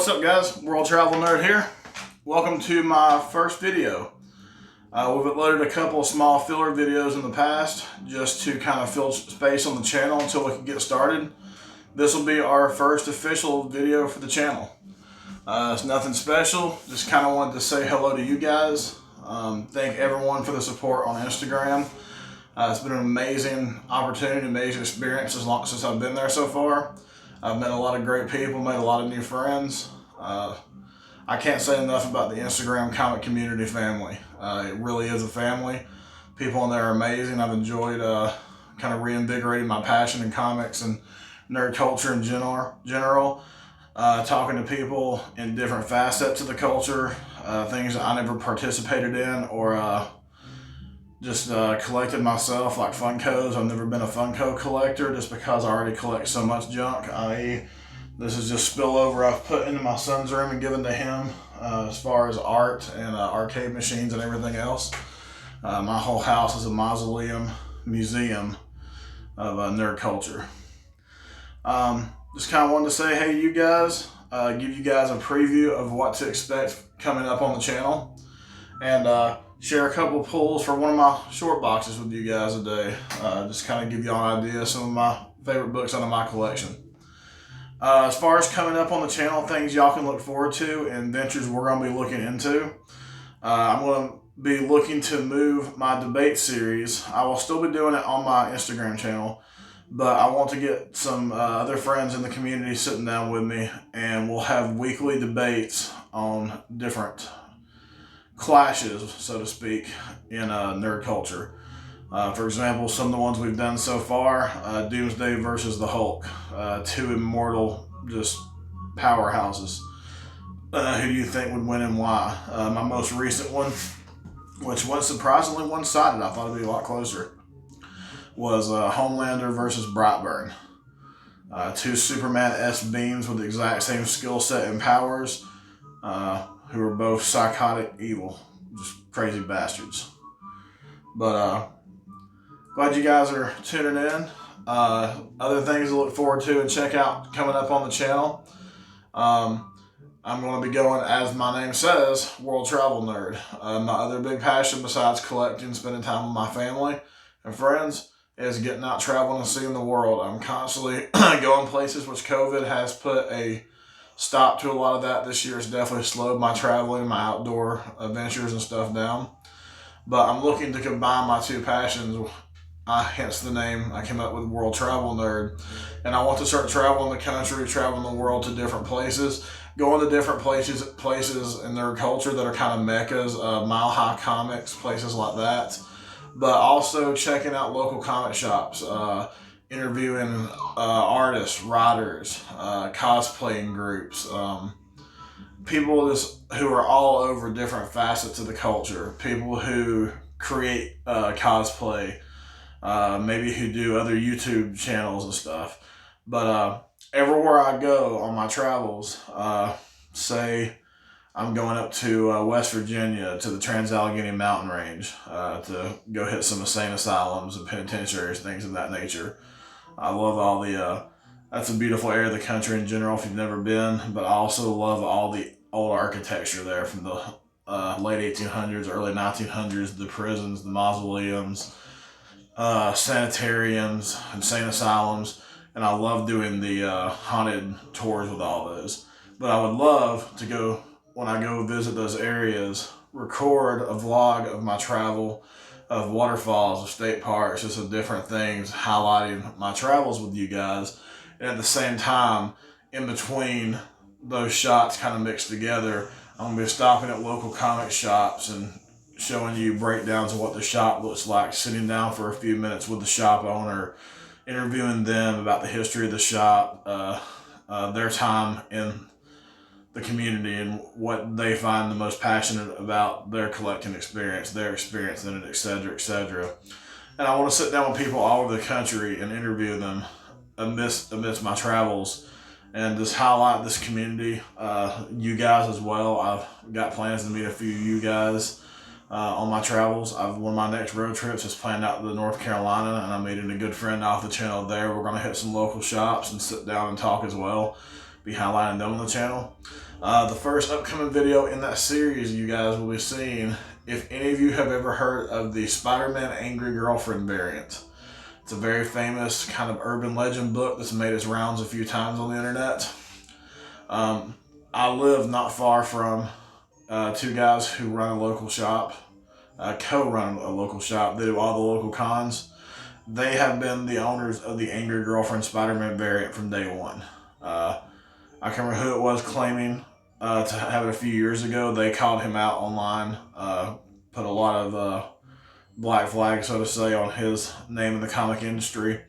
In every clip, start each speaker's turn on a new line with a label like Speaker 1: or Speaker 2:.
Speaker 1: What's up, guys? World Travel Nerd here. Welcome to my first video. We've uploaded a couple of small filler videos in the past just to kind of fill space on the channel until we can get started. This will be our first official video for the channel. It's nothing special, just kind of wanted to say hello to you guys. Thank everyone for the support on Instagram. It's been an amazing opportunity, amazing experience since I've been there so far. I've met a lot of great people, made a lot of new friends. I can't say enough about the Instagram comic community family. It really is a family. People in there are amazing. I've enjoyed kind of reinvigorating my passion in comics and nerd culture in general. Talking to people in different facets of the culture, things that I never participated in or just collected myself, like Funkos. I've never been a Funko collector just because I already collect so much junk. This is just spillover I've put into my son's room and given to him as far as art and arcade machines and everything else. My whole house is a museum of nerd culture. Just kind of wanted to say hey to you guys, give you guys a preview of what to expect coming up on the channel, and share a couple pulls for one of my short boxes with you guys today. Just kind of give you all an idea of some of my favorite books out of my collection. As far as coming up on the channel, things y'all can look forward to and ventures we're going to be looking into. I'm going to be looking to move my debate series. I will still be doing it on my Instagram channel, but I want to get some other friends in the community sitting down with me, and we'll have weekly debates on different clashes, so to speak, in nerd culture. For example, some of the ones we've done so far, Doomsday versus the Hulk, two immortal just powerhouses. Who do you think would win and why? My most recent one, which was surprisingly one-sided, I thought it'd be a lot closer, was Homelander versus Brightburn. Two Superman-esque beings with the exact same skill set and powers, who are both psychotic evil, just crazy bastards. But glad you guys are tuning in. Other things to look forward to and check out coming up on the channel. I'm going to be going, as my name says, World Travel Nerd. My other big passion besides collecting, spending time with my family and friends, is getting out traveling and seeing the world. I'm constantly going places, which COVID has put a stop to a lot of that. This year has definitely slowed my traveling, my outdoor adventures and stuff down. But I'm looking to combine my two passions, hence the name I came up with, World Travel Nerd. And I want to start traveling the country, traveling the world to different places, going to different places in their culture that are kind of meccas, Mile High Comics, places like that. But also checking out local comic shops, interviewing artists, writers, cosplaying groups, people who are all over different facets of the culture, people who create cosplay, maybe who do other YouTube channels and stuff. But everywhere I go on my travels, say I'm going up to West Virginia to the Trans-Allegheny Mountain Range to go hit some insane asylums and penitentiaries, things of that nature. I love all that's a beautiful area of the country in general if you've never been, but I also love all the old architecture there from the late 1800s, early 1900s, the prisons, the mausoleums, sanitariums, insane asylums, and I love doing the haunted tours with all those. But I would love to go, when I go visit those areas, record a vlog of my travel, of waterfalls, of state parks, just of different things, highlighting my travels with you guys. And at the same time, in between those shots kind of mixed together, I'm going to be stopping at local comic shops and showing you breakdowns of what the shop looks like, sitting down for a few minutes with the shop owner, interviewing them about the history of the shop, their time in the community and what they find the most passionate about, their collecting experience, their experience in it, etc., etc. And I want to sit down with people all over the country and interview them amidst my travels and just highlight this community, you guys as well. I've got plans to meet a few of you guys on my travels. One of my next road trips is planned out to North Carolina, and I'm meeting a good friend off the channel there. We're going to hit some local shops and sit down and talk as well, be highlighting them on the channel. The first upcoming video in that series you guys will be seeing, if any of you have ever heard of the Spider-Man Angry Girlfriend variant. It's a very famous kind of urban legend book that's made its rounds a few times on the internet. I live not far from two guys who run a local shop, co-run a local shop. They do all the local cons. They have been the owners of the Angry Girlfriend Spider-Man variant from day one. I can't remember who it was claiming to have it a few years ago. They called him out online, put a lot of black flag, so to say, on his name in the comic industry.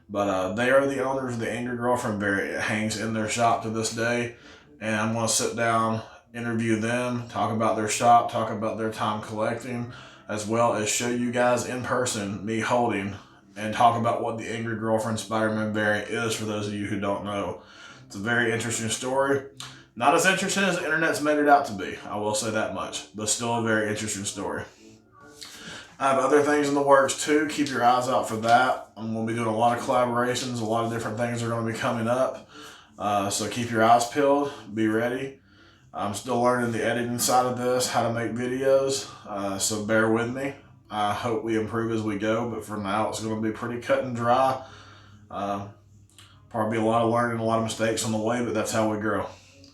Speaker 1: But they are the owners of the Angry Girlfriend variant. It hangs in their shop to this day. And I'm going to sit down, interview them, talk about their shop, talk about their time collecting, as well as show you guys in person me holding, and talk about what the Angry Girlfriend Spider-Man variant is for those of you who don't know. It's a very interesting story. Not as interesting as the internet's made it out to be, I will say that much, but still a very interesting story. I have other things in the works too. Keep your eyes out for that. I'm going to be doing a lot of collaborations. A lot of different things are going to be coming up. So keep your eyes peeled. Be ready. I'm still learning the editing side of this, how to make videos. So bear with me. I hope we improve as we go. But for now, it's going to be pretty cut and dry. Probably a lot of learning, a lot of mistakes on the way, but that's how we grow.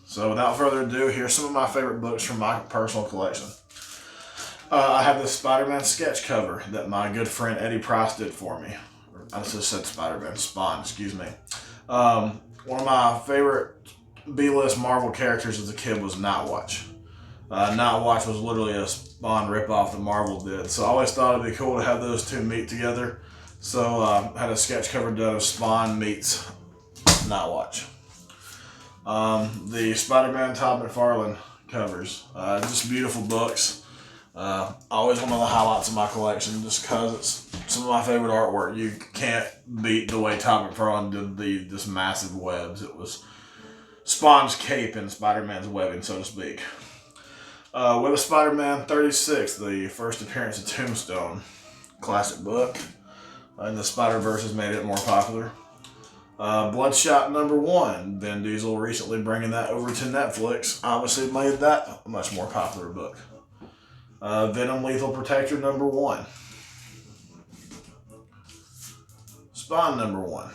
Speaker 1: So without further ado, here's some of my favorite books from my personal collection. I have this Spider-Man sketch cover that my good friend Eddie Price did for me. I just said Spider-Man, Spawn, excuse me. One of my favorite B-list Marvel characters as a kid was Nightwatch. Nightwatch was literally a Spawn ripoff that Marvel did. So I always thought it'd be cool to have those two meet together. So I had a sketch cover done of Spawn meets Nightwatch. The Spider-Man Todd McFarlane covers. Just beautiful books. Always one of the highlights of my collection just because it's some of my favorite artwork. You can't beat the way Todd McFarlane did this massive webs. It was Spawn's cape and Spider-Man's webbing, so to speak. With a Spider-Man 36, the first appearance of Tombstone. Classic book. And the Spider-Verse has made it more popular. Bloodshot #1. Vin Diesel recently bringing that over to Netflix obviously made that a much more popular book. Venom Lethal Protector #1. Spawn #1.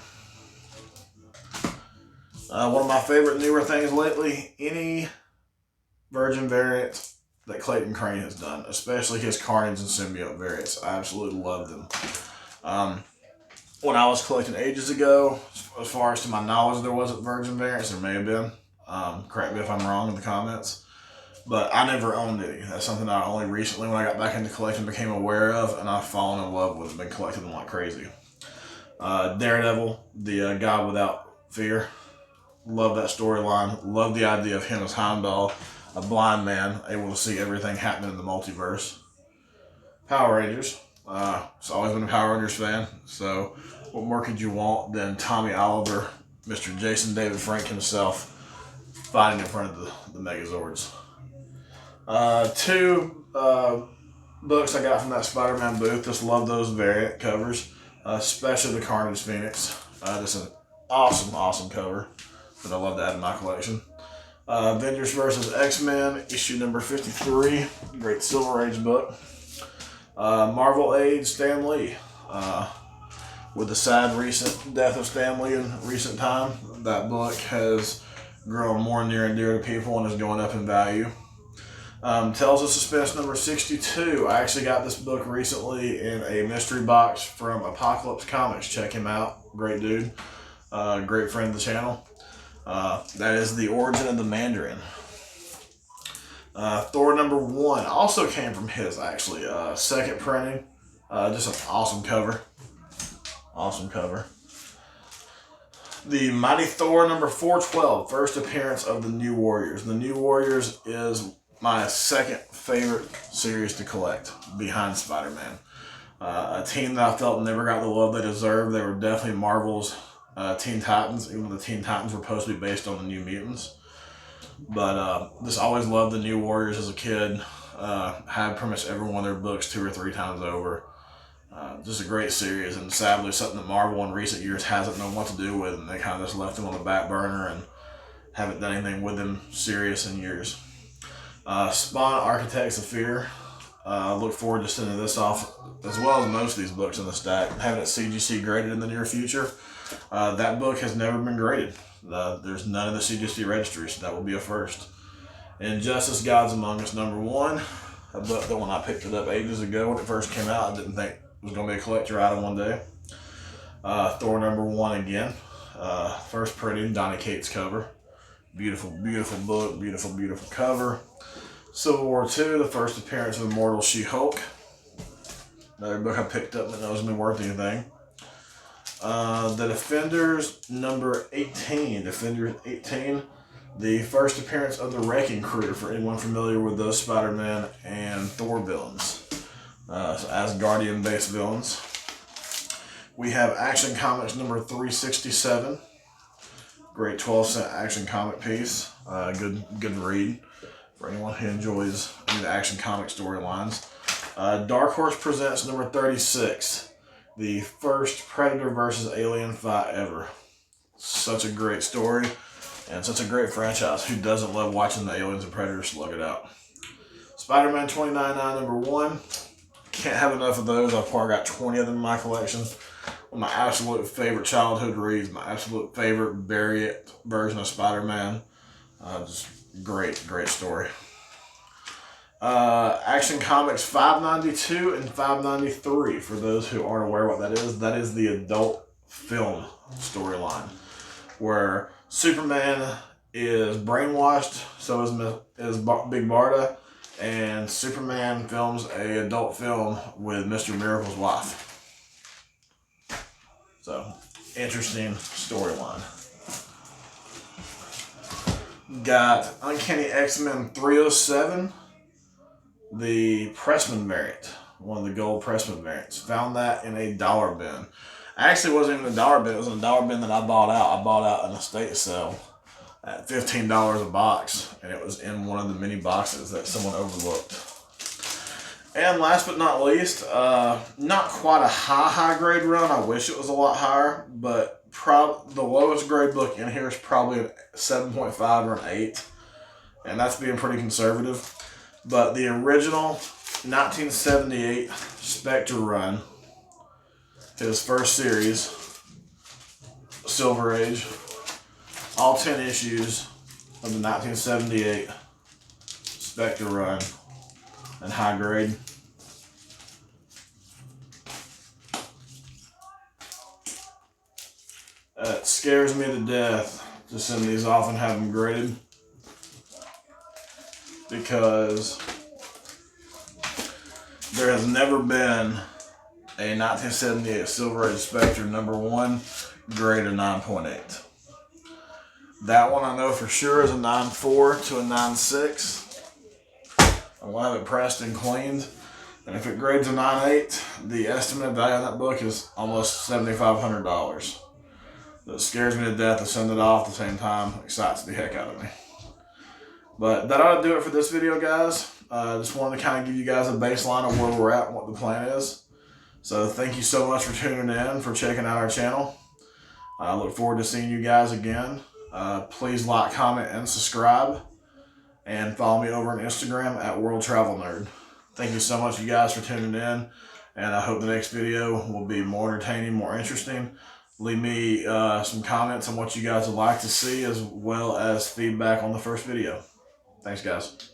Speaker 1: One of my favorite newer things lately, any Virgin variant that Clayton Crane has done, especially his Carnage and Symbiote variants. I absolutely love them. When I was collecting ages ago, as far as to my knowledge, there wasn't Virgin variants. There may have been. Correct me if I'm wrong in the comments. But I never owned any. That's something I only recently, when I got back into collecting, became aware of, and I've fallen in love with them, been collecting them like crazy. Daredevil, the God Without Fear. Love that storyline. Love the idea of him as Heimdall, a blind man, able to see everything happening in the multiverse. Power Rangers. I've always been a Power Rangers fan, so what more could you want than Tommy Oliver, Mr. Jason David Frank himself, fighting in front of the Megazords. Two books I got from that Spider-Man booth. Just love those variant covers, especially the Carnage Phoenix. Just an awesome cover that I love to add in my collection. Avengers vs. X-Men, issue number 53. Great Silver Age book. Marvel Age, Stan Lee. With the sad recent death of Stan Lee in recent time, that book has grown more near and dear to people and is going up in value. Tales of Suspense number 62. I actually got this book recently in a mystery box from Apocalypse Comics. Check him out. Great dude. Great friend of the channel. That is The Origin of the Mandarin. Thor #1 also came from his, actually. Second printing. Just an awesome cover. Awesome cover. The Mighty Thor #412. First appearance of the New Warriors. The New Warriors is my second favorite series to collect behind Spider-Man. A team that I felt never got the love they deserved. They were definitely Marvel's Teen Titans, even though the Teen Titans were supposed to be based on the New Mutants. But just always loved the New Warriors as a kid. Had pretty much every one of their books 2 or 3 times over. Just a great series, and sadly something that Marvel in recent years hasn't known what to do with, and they kind of just left them on the back burner. And Haven't done anything with him serious in years. Spawn Architects of Fear. Look forward to sending this off, as well as most of these books in the stack. Having it CGC graded in the near future. That book has never been graded. There's none in the CGC registry, so that will be a first. Injustice Gods Among Us #1. A book that when I picked it up ages ago when it first came out, I didn't think it was going to be a collector item one day. Thor #1 again. First printing, Donny Cates cover. Beautiful, beautiful book, beautiful, beautiful cover. Civil War II, the first appearance of Immortal She-Hulk. Another book I picked up that wasn't even worth anything. The Defenders #18. Defenders 18. The first appearance of the Wrecking Crew, for anyone familiar with those Spider-Man and Thor villains. So Asgardian-based villains. We have Action Comics #367. Great 12-cent action comic piece. Good read for anyone who enjoys any of the action comic storylines. Dark Horse presents #36. The first Predator versus Alien fight ever. Such a great story and such a great franchise. Who doesn't love watching the Aliens and Predators slug it out? Spider-Man 29.9 #1. Can't have enough of those. I've probably got 20 of them in my collection. One of my absolute favorite childhood reads. My absolute favorite bury it version of Spider-Man. Just great, great story. Action Comics 592 and 593. For those who aren't aware what that is the adult film storyline where Superman is brainwashed, so is Big Barda, and Superman films an adult film with Mr. Miracle's wife. So, interesting storyline. Got Uncanny X-Men 307, the Pressman variant, one of the gold Pressman variants. Found that in a dollar bin. Actually, it wasn't even a dollar bin. It was in a dollar bin that I bought out. I bought out an estate sale at $15 a box, and it was in one of the mini boxes that someone overlooked. And last but not least, not quite a high grade run. I wish it was a lot higher, but the lowest grade book in here is probably a 7.5 or an 8, and that's being pretty conservative. But the original 1978 Spectre run, his first series, Silver Age, all 10 issues of the 1978 Spectre run and high grade. It scares me to death to send these off and have them graded, because there has never been a 1978 Silver Age Spectre #1 grade of 9.8. That one I know for sure is a 9.4 to a 9.6. I'm going to have it pressed and cleaned. And if it grades a 9.8, the estimated value on that book is almost $7,500. That scares me to death to send it off at the same time. Excites the heck out of me. But that ought to do it for this video, guys. Just wanted to kind of give you guys a baseline of where we're at and what the plan is. So thank you so much for tuning in, for checking out our channel. I look forward to seeing you guys again. Please like, comment, and subscribe. And follow me over on Instagram at WorldTravelNerd. Thank you so much, you guys, for tuning in. And I hope the next video will be more entertaining, more interesting. Leave me some comments on what you guys would like to see, as well as feedback on the first video. Thanks, guys.